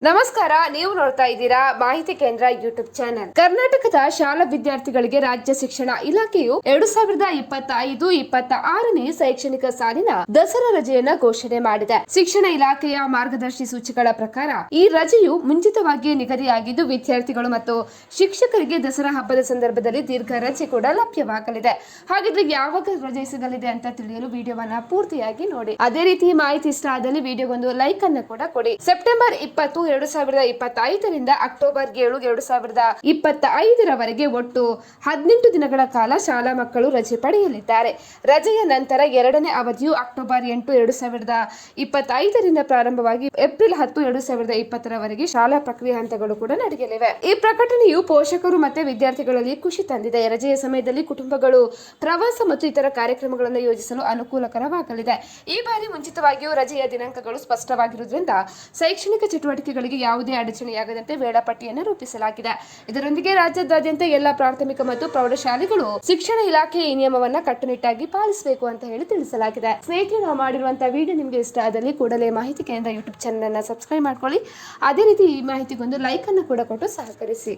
ನಮಸ್ಕಾರ, ನೀವು ನೋಡ್ತಾ ಇದ್ದೀರಾ ಮಾಹಿತಿ ಕೇಂದ್ರ ಯೂಟ್ಯೂಬ್ ಚಾನೆಲ್. ಕರ್ನಾಟಕದ ಶಾಲಾ ವಿದ್ಯಾರ್ಥಿಗಳಿಗೆ ರಾಜ್ಯ ಶಿಕ್ಷಣ ಇಲಾಖೆಯು 2025-26ನೇ ಶೈಕ್ಷಣಿಕ ಸಾಲಿನ ದಸರಾ ರಜೆಯನ್ನ ಘೋಷಣೆ ಮಾಡಿದೆ. ಶಿಕ್ಷಣ ಇಲಾಖೆಯ ಮಾರ್ಗದರ್ಶಿ ಸೂಚಿಗಳ ಪ್ರಕಾರ ಈ ರಜೆಯು ಮುಂಚಿತವಾಗಿ ನಿಗದಿಯಾಗಿದ್ದು, ವಿದ್ಯಾರ್ಥಿಗಳು ಮತ್ತು ಶಿಕ್ಷಕರಿಗೆ ದಸರಾ ಹಬ್ಬದ ಸಂದರ್ಭದಲ್ಲಿ ದೀರ್ಘ ರಜೆ ಕೂಡ ಲಭ್ಯವಾಗಲಿದೆ. ಹಾಗಿದ್ರೆ ಯಾವಾಗ ರಜೆ ಸಿಗಲಿದೆ ಅಂತ ತಿಳಿಯಲು ವಿಡಿಯೋವನ್ನ ಪೂರ್ತಿಯಾಗಿ ನೋಡಿ. ಅದೇ ರೀತಿ ಮಾಹಿತಿ ಇಷ್ಟ ಆದಲ್ಲಿ ವಿಡಿಯೋಗೊಂದು ಲೈಕ್ ಅನ್ನು ಕೂಡ ಕೊಡಿ. ಸೆಪ್ಟೆಂಬರ್ 20, 2025ರಿಂದ ಅಕ್ಟೋಬರ್ 7, 2025ರವರೆಗೆ ಒಟ್ಟು 18 ದಿನಗಳ ಕಾಲ ಶಾಲಾ ಮಕ್ಕಳು ರಜೆ ಪಡೆಯಲಿದ್ದಾರೆ. ರಜೆಯ ನಂತರ ಎರಡನೇ ಅವಧಿಯು ಅಕ್ಟೋಬರ್ 8, 2025ರಿಂದ ಪ್ರಾರಂಭವಾಗಿ ಏಪ್ರಿಲ್ 10, 2020ರವರೆಗೆ ಶಾಲಾ ಪ್ರಕ್ರಿಯೆ ಹಂತಗಳು ಕೂಡ ನಡೆಯಲಿವೆ. ಈ ಪ್ರಕಟಣೆಯು ಪೋಷಕರು ಮತ್ತು ವಿದ್ಯಾರ್ಥಿಗಳಲ್ಲಿ ಖುಷಿ ತಂದಿದೆ. ರಜೆಯ ಸಮಯದಲ್ಲಿ ಕುಟುಂಬಗಳು ಪ್ರವಾಸ ಮತ್ತು ಇತರ ಕಾರ್ಯಕ್ರಮಗಳನ್ನು ಯೋಜಿಸಲು ಅನುಕೂಲಕರವಾಗಲಿದೆ. ಈ ಬಾರಿ ಮುಂಚಿತವಾಗಿಯೂ ರಜೆಯ ದಿನಾಂಕಗಳು ಸ್ಪಷ್ಟವಾಗಿರುವುದರಿಂದ ಶೈಕ್ಷಣಿಕ ಚಟುವಟಿಕೆಗಳಿಗೆ ಯಾವುದೇ ಅಡಚಣೆಯಾಗದಂತೆ ವೇಳಾಪಟ್ಟಿಯನ್ನು ರೂಪಿಸಲಾಗಿದೆ. ಇದರೊಂದಿಗೆ ರಾಜ್ಯಾದ್ಯಂತ ಎಲ್ಲ ಪ್ರಾಥಮಿಕ ಮತ್ತು ಪ್ರೌಢಶಾಲೆಗಳು ಶಿಕ್ಷಣ ಇಲಾಖೆ ಈ ನಿಯಮವನ್ನ ಕಟ್ಟುನಿಟ್ಟಾಗಿ ಪಾಲಿಸಬೇಕು ಅಂತ ಹೇಳಿ ತಿಳಿಸಲಾಗಿದೆ. ಸ್ನೇಹಿತರೆ, ನಾವು ಮಾಡಿರುವಂತಹ ವಿಡಿಯೋ ನಿಮಗೆ ಇಷ್ಟ ಆದಲ್ಲಿ ಕೂಡಲೇ ಮಾಹಿತಿ ಕೇಂದ್ರ ಯೂಟ್ಯೂಬ್ ಚಾನೆಲ್ ಅನ್ನು ಸಬ್ಸ್ಕ್ರೈಬ್ ಮಾಡ್ಕೊಳ್ಳಿ. ಅದೇ ರೀತಿ ಈ ಮಾಹಿತಿಗೊಂದು ಲೈಕ್ ಅನ್ನು ಕೂಡ ಕೊಟ್ಟು ಸಹಕರಿಸಿ.